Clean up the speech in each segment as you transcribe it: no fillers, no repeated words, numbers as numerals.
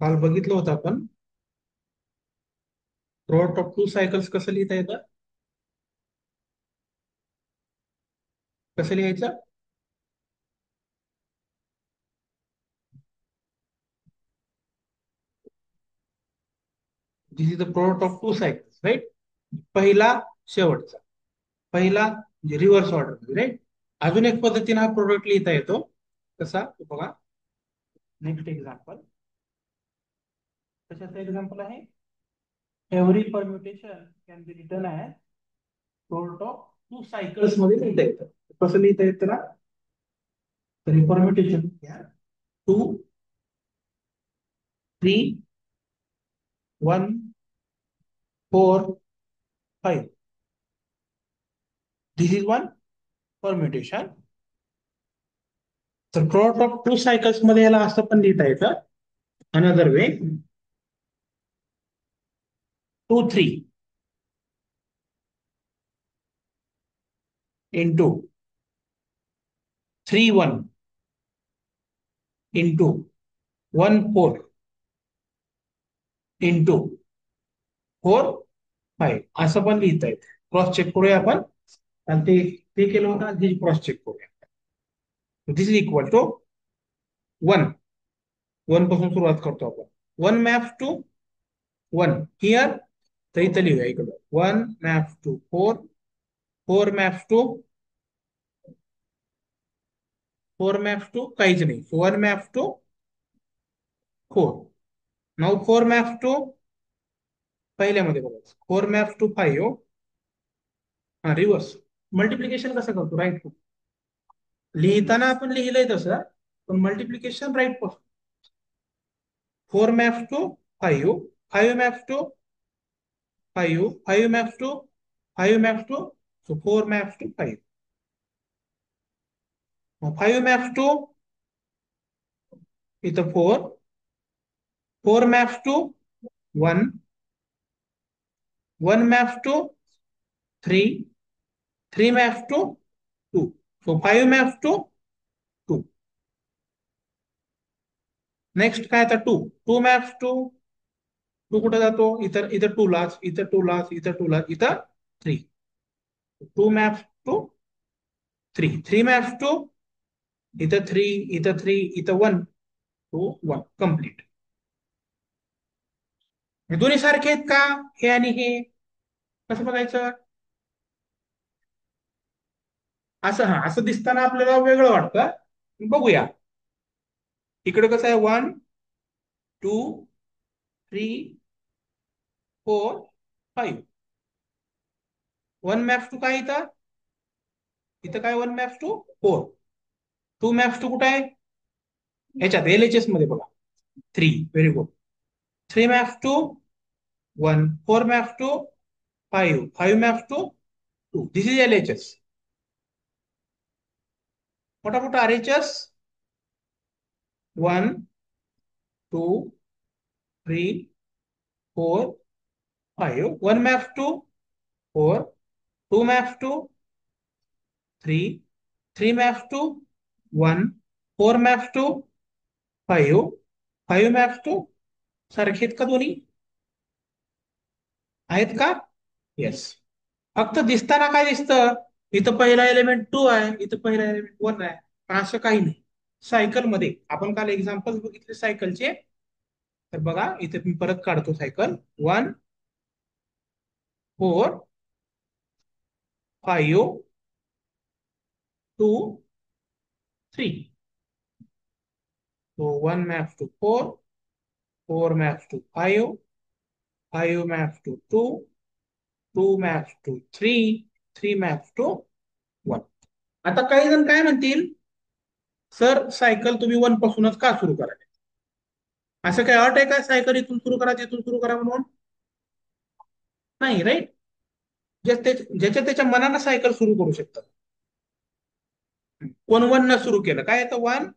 काल बघितलं होतं आपण. प्रोडक्ट ऑफ टू सायकल्स कसं लिहिता येतं? कसं लिहायचं? This is the product of two cycles, right. पहिला, शेवटचा. पहिला म्हणजे रिव्हर्स ऑर्डर, राईट. अजून एक पद्धतीने हा प्रोडक्ट लिहिता येतो. कसा तो बघा. Next example. कशाचं एक्झाम्पल आहे? Every permutation can be written as product of two cycles मध्ये लिहिता येतं. कसं लिहिता येतं ना? तर permutation two, three, one, four, five. This is one permutation. तर प्रोडक्ट ऑफ टू सायकल्स मध्ये याला असं पण लिहिता येतं. Another way, two three into three one into one four into four five असं पण लिहिता येतं. क्रॉस चेक करूया आपण. आणि ते ते केलं होतं, आणि क्रॉस चेक करूया. This is equal to one. One पासून सुरुवात करतो आपण. One maps to one here. तर इथं लिहूया इकडं. One maps to four. Four maps to, four maps to काहीच नाही. One maps to four. Now four maps to पहिल्यामध्ये बघा. Four maps to five. हा रिव्हर्स. मल्टिप्लिकेशन कसं करतो? Right to. लिहिताना आपण लिहिलंय तसं, पण मल्टिप्लिकेशन राईट पासून. Four maps to five. Five maps to five. Five maps to five maps to. So four maps to five. Five maps to इथं four. Four maps to one. One maps to three. Three maps to two. So five maps to two. Next काय आता? Two. Two maps to. Two कुठे जातो? इथं इथं two लाच, इथं two लाच, इथं टू लाच, इथं three. Two maps to three. Three maps to इथं थ्री, इथं थ्री, इथं वन. Two one complete. हे दोन्ही सारखे आहेत का? हे आणि हे कसं बघायचं? असं, हा असं दिसताना आपल्याला वेगळं वाटतं. बघूया. इकडे कसं आहे? One, two, three, four, five. One maps to काय इथं? इथं काय? One maps to four. Two maps to कुठे आहे? ह्याच्यात LHS मध्ये बघा. Three. Very good. Three maps to one. Four maps to five. Five maps to two. This is LHS. मोठा मोठा RHS. One, two, three, four, five. One maps to four. Two maps to three. Three maps to one. Four maps to five. Five maps to. सारखे आहेत का दोन्ही? आहेत का? Yes. फक्त दिसताना काय दिसतं? इथं पहिला एलिमेंट टू आहे, इथं पहिला एलिमेंट वन आहे. पण असं काही नाही. सायकल मध्ये आपण काल एक्झाम्पल बघितले सायकलचे. तर बघा इथे मी परत काढतो cycle. One, four, five, two, three. So one maps to four, four maps to five, five maps to two, two maps to three, three maps to one. आता काही जण काय म्हणतील, सर सायकल तुम्ही वन पासूनच का सुरू कराल? असं काय अट आहे का सायकल इथून सुरू करा तिथून सुरू करा म्हणून? नाही, राईट. ज्याच्या त्याच्या मनानं सायकल सुरू करू शकतात. कोण वन न सुरू केलं काय येतं? One,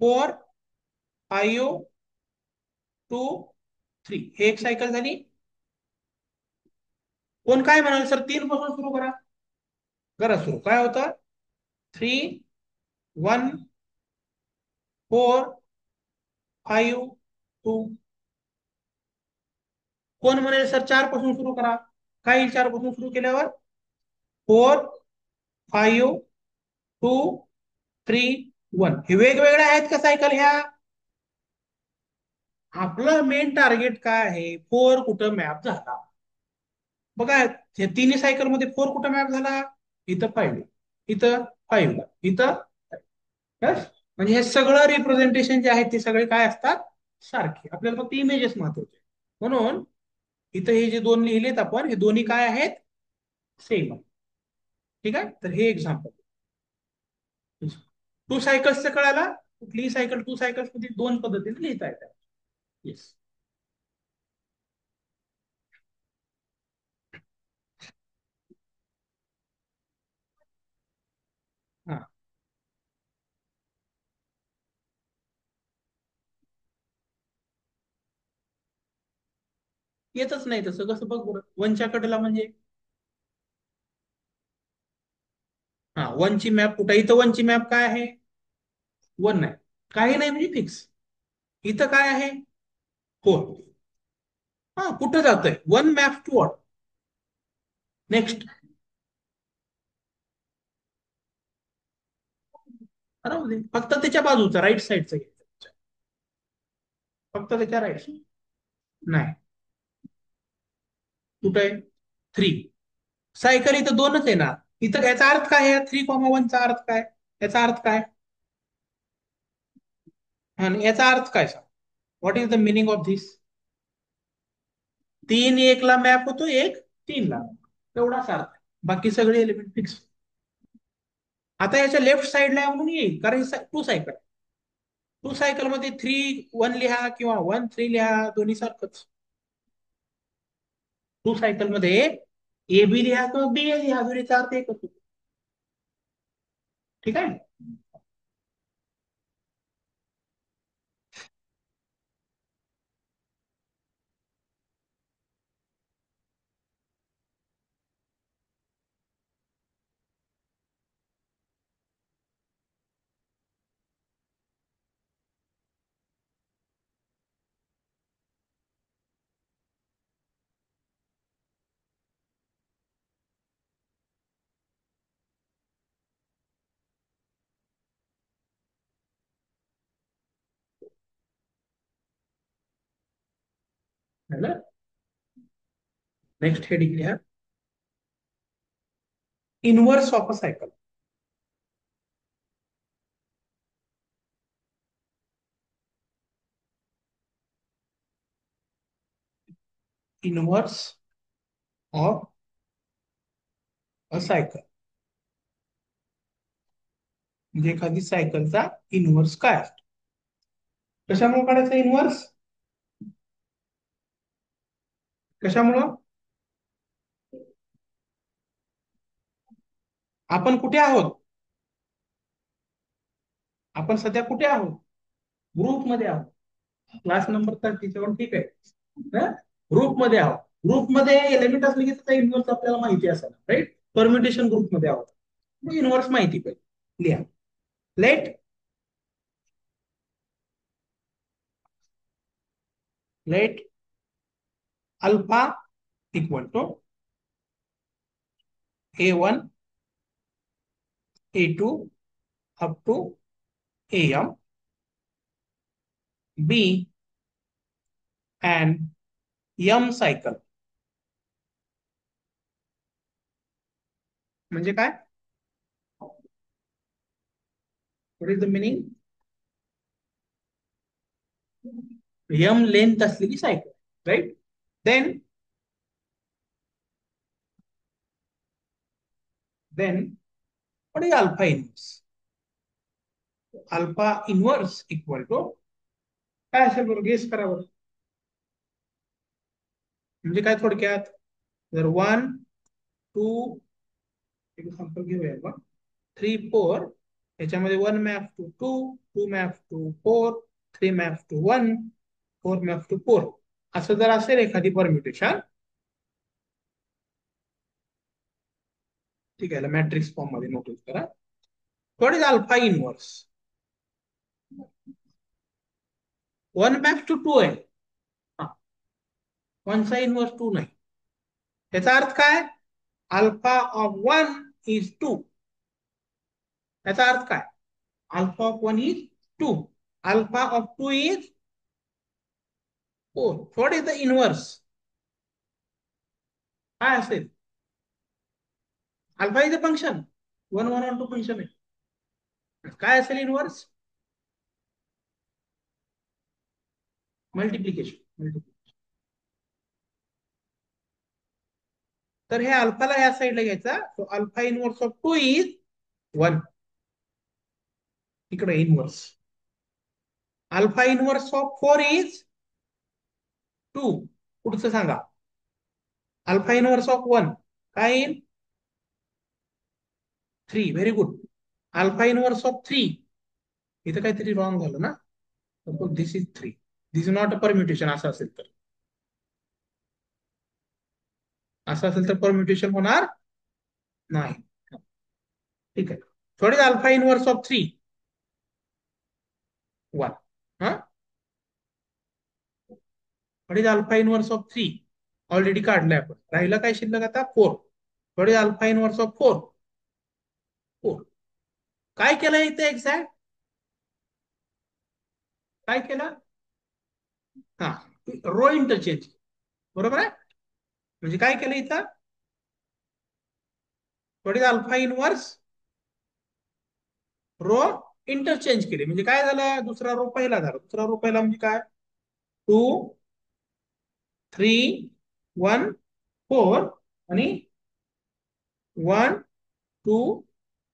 four, five, two, three. हे एक सायकल झाली. कोण काय म्हणाल, सर तीन पासून सुरू करा. करा सुरू. काय होतं? Three, one, four, five, two. कोण म्हणेल सर 4 पासून सुरू करा? काय येईल 4 पासून सुरू केल्यावर? 4, 5, 2, 3, 1. हे वेगवेगळ्या आहेत का सायकल ह्या? आपलं मेन टार्गेट काय आहे? 4 कुठं मॅप झाला बघा. हे तिन्ही सायकल मध्ये 4 कुठं मॅप झाला? इथं 5, इथं 5, इथं. Yes? म्हणजे हे सगळं रिप्रेझेंटेशन जे आहे ते सगळे काय असतात? सारखे. आपल्याला फक्त इमेजेस महत्वाचे. म्हणून इथं हे जे दोन लिहिलेत आपण, हे दोन्ही काय आहेत? सेम. ठीक आहे. तर हे एक्झाम्पल. टू सायकल्सचं कळाला? कुठलीही सायकल 2 सायकल्स मध्ये 2 पद्धतीने लिहिता येतात. येस. हा. येतच नाही तसं कसं बघ बरं. वनच्या कडेला म्हणजे हा वनची मॅप कुठं? इथं वनची मॅप काय आहे? 1 नाही. काही नाही म्हणजे फिक्स. इथं काय आहे? 4. हा कुठं जातंय? 1 मॅप टू वॉट? नेक्स्ट. राहू दे. फक्त त्याच्या बाजूचा राईट साईडचा घ्यायचा. फक्त त्याच्या राईट. नाही. कुठं आहे? 3. सायकल इथं 2च आहे ना. इथं याचा अर्थ काय आहे? 3,1 चा अर्थ काय? याचा अर्थ काय? आणि याचा अर्थ काय सांग? What is the meaning of this? 3 1 ला मॅप होतो, 1 3 ला. तेवढाच अर्थ. बाकी सगळे एलिमेंट फिक्स. आता याच्या लेफ्ट साईडला म्हणून येईल कारण 2 सायकल. 2 सायकल मध्ये 3 1 लिहा किंवा 1 3 लिहा, दोन्ही सारखंच. 2 सायकल मध्ये ए बी लिहा किंवा बी ए लिहा, दोन्हीचा अर्थ एकच होतो. ठीक आहे. नेक्स्ट हेडिंग लिहा. Inverse of a cycle. Inverse of a cycle म्हणजे एखादी सायकलचा इनवर्स काय असतो? कशामुळे काढायचा इनवर्स? कशामुळं? आपण कुठे आहोत? आपण सध्या कुठे आहोत? ग्रुपमध्ये आहोत. क्लास नंबर 37 ठीक आहे. ग्रुपमध्ये आहोत. ग्रुपमध्ये एलिमेंट असले की त्याचा इनवर्स आपल्याला माहिती असेल, राईट? परम्युटेशन ग्रुपमध्ये आहोत. इनवर्स माहिती पाहिजे. लिहा. Let let alpha equal to A1 A2 up to AM B and M cycle. म्हणजे काय? What is the meaning? M length असलेली cycle, right? Then then what is alpha inverse? Alpha inverse equal to काय असेल बरोबर? Guess करा बरं. म्हणजे काय थोडक्यात? जर 1 2 एक्झाम्पल घेऊया बघ. 3 4 याच्यामध्ये 1 map to 2 2 map to 4 3 map to 1 4 map to 4 असं जर असेल एखादी परम्युटेशन, ठीक आहे, मॅट्रिक्स फॉर्म मध्ये नोटीस करा. What is alpha inverse? One maps to two आहे. हा, वनचा इनवर्स टू नाही. याचा अर्थ काय? Alpha of one is two. याचा अर्थ काय? Alpha of one is two. Alpha of two is four. What is the inverse? काय असेल? Alpha is a function. One one one two function आहे. काय असेल इनवर्स? मल्टिप्लिकेशन. तर हे अल्फाला या साईडला घ्यायचा. So alpha inverse of two is one. इकडे inverse. Alpha inverse of four is two. पुढचं सांगा. अल्फा इनवर्स ऑफ वन काय येईल? Three. Very good. Alpha inverse of three. इथं काहीतरी रॉंग झालं ना. This is three. This is not a permutation. असं असेल तर परम्युटेशन होणार नाही. ठीक आहे. थोडी alpha inverse of three one. हा, थोडी alpha inverse of three already काढलाय आपण. राहिला काय शिल्लक आता? फोर. थोडी alpha inverse of four. Four. काय केलं इथे एक्झॅक्ट? काय केलं? हा, रो इंटरचेंज. बरोबर आहे. म्हणजे काय केलं इथं? थोडी अल्फा इनवर्स रो इंटरचेंज केले. म्हणजे काय झालं? दुसरा रो पहिला झाला. दुसरा रो पहिला म्हणजे काय? टू, थ्री, वन, फोर आणि वन, टू,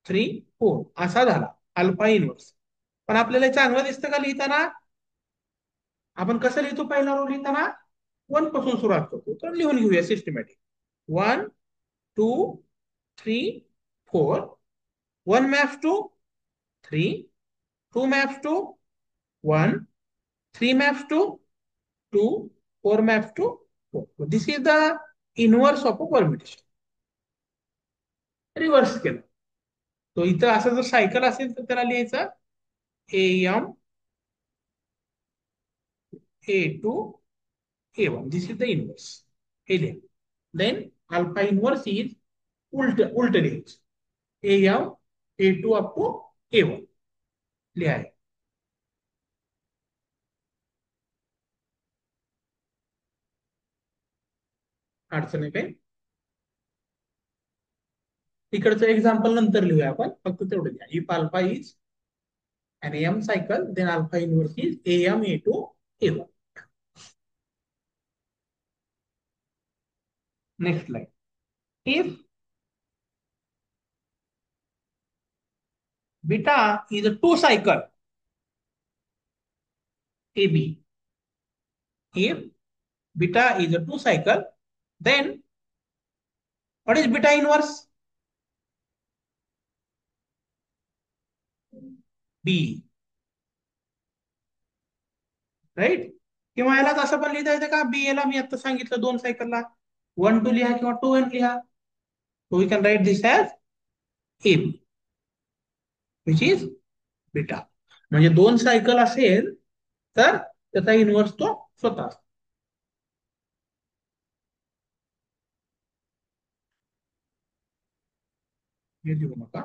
थ्री, फोर असा झाला अल्फा इनवर्स. पण आपल्याला चांगलं दिसतं का लिहिताना? आपण कसं लिहितो? पहिला रो लिहिताना वन पासून सुरुवात करतो. तर लिहून घेऊया systematic. One, two, three, four. One maps to three. Two maps to one. Three maps to two. Four maps to four. This is the inverse of a permutation. Reverse केलं. तो इथं असं जर सायकल असेल तर त्याला लिहायचं A M A two A one. This is the inverse. हे लिहा. देन अल्फा इनवर्स इज उलट लिहायचं. A M A two up to A one लिहाय. अडचण आहे काय? तिकडचं एक्झाम्पल नंतर लिहूया आपण. फक्त तेवढं लिहा. If alpha is an AM cycle, then alpha inverse is AM A2 A1. Next slide. If beta is a two cycle AB, if beta is a two cycle, then what is beta inverse? B, right? किंवा यालाच असं पण लिहिता येतं का? बी याला मी आता सांगितलं दोन सायकलला वन टू लिहा किंवा टू वन लिहा. So we can write this as AB, which is beta. म्हणजे दोन सायकल असेल तर त्याचा इनवर्स तो स्वतः असतो. हे देऊ नका.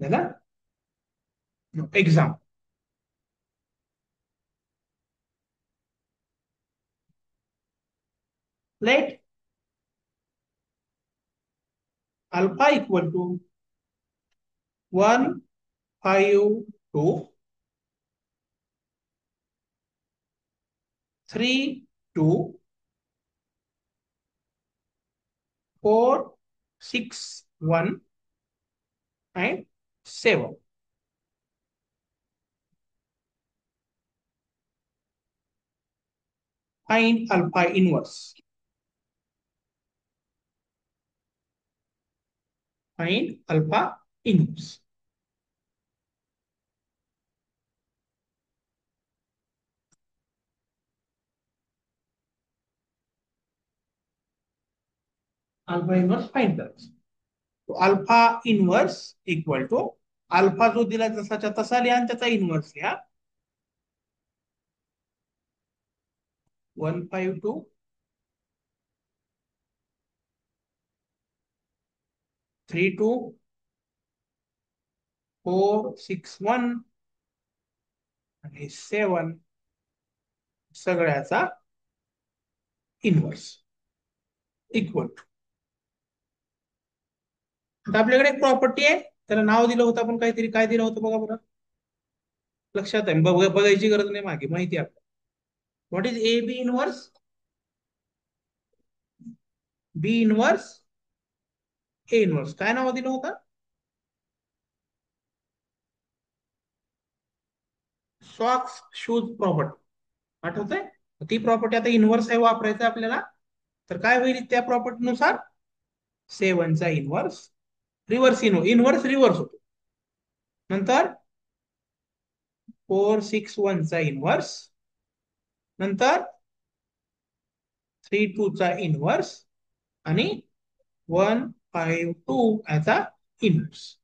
झालं? Exam. Let alpha equal to 1, 5, 2, 3, 2, 4, 6, 1, and 7. Find alpha inverse. Find alpha inverse. Alpha inverse find करायचं. Alpha inverse equal to alpha जो दिला जसाच्या तसा लिहा आणि त्याचा इन्व्हर्स लिहा. 152 32 461 आणि 7 सगळ्याचा इन्व्हर्स इक्वल टू. आता आपल्याकडे एक प्रॉपर्टी आहे, त्याला नाव दिलं होतं आपण काहीतरी. काय दिलं होतं बघा बरं, लक्षात आहे? बघायची गरज नाही, मागे माहिती आहे आपल्याला. What is A B inverse? B inverse A inverse काय नाव दिलं होतं? Socks shoes property. आठवतंय? ती प्रॉपर्टी आता इनवर्स आहे, वापरायचं आपल्याला. तर काय होईल त्या प्रॉपर्टीनुसार? 7चा इनवर्स रिव्हर्स इनवर्स रिव्हर्स होतो. नंतर 461चा इनवर्स, नंतर 32चा इनवर्स आणि 152 याचा inverse.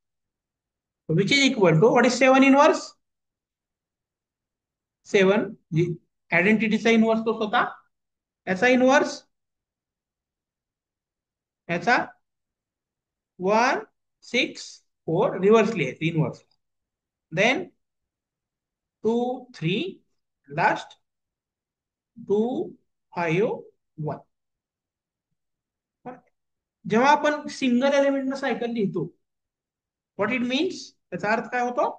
Which is equal to what is 7 inverse? 7 आयडेंटिटीचा इनवर्स तो स्वतः, याचा इनवर्स, याचा 164 रिव्हर्स लिहायचं इनवर्स, देन 2 3 लास्ट 251. जेव्हा आपण सिंगल एलिमेंट सायकल लिहितो, व्हॉट इट मीन्स, त्याचा अर्थ काय होतो?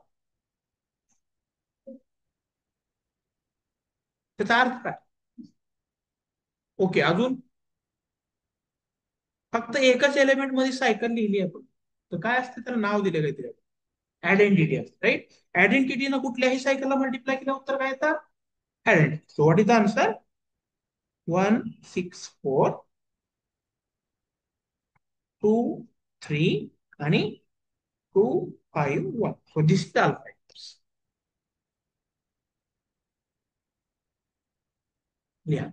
त्याचा अर्थ काय? ओके, अजून फक्त एकच एलिमेंट मध्ये सायकल लिहिली आपण तर काय असते, त्याला नाव दिले काहीतरी, आयडेंटिटी असते, राईट? आयडेंटिटीनं कुठल्याही सायकलला मल्टिप्लाय केलं उत्तर काय येतं? Identity. So what is the answer? 164 2 3 आणि 251. So this is alpha. लिहा.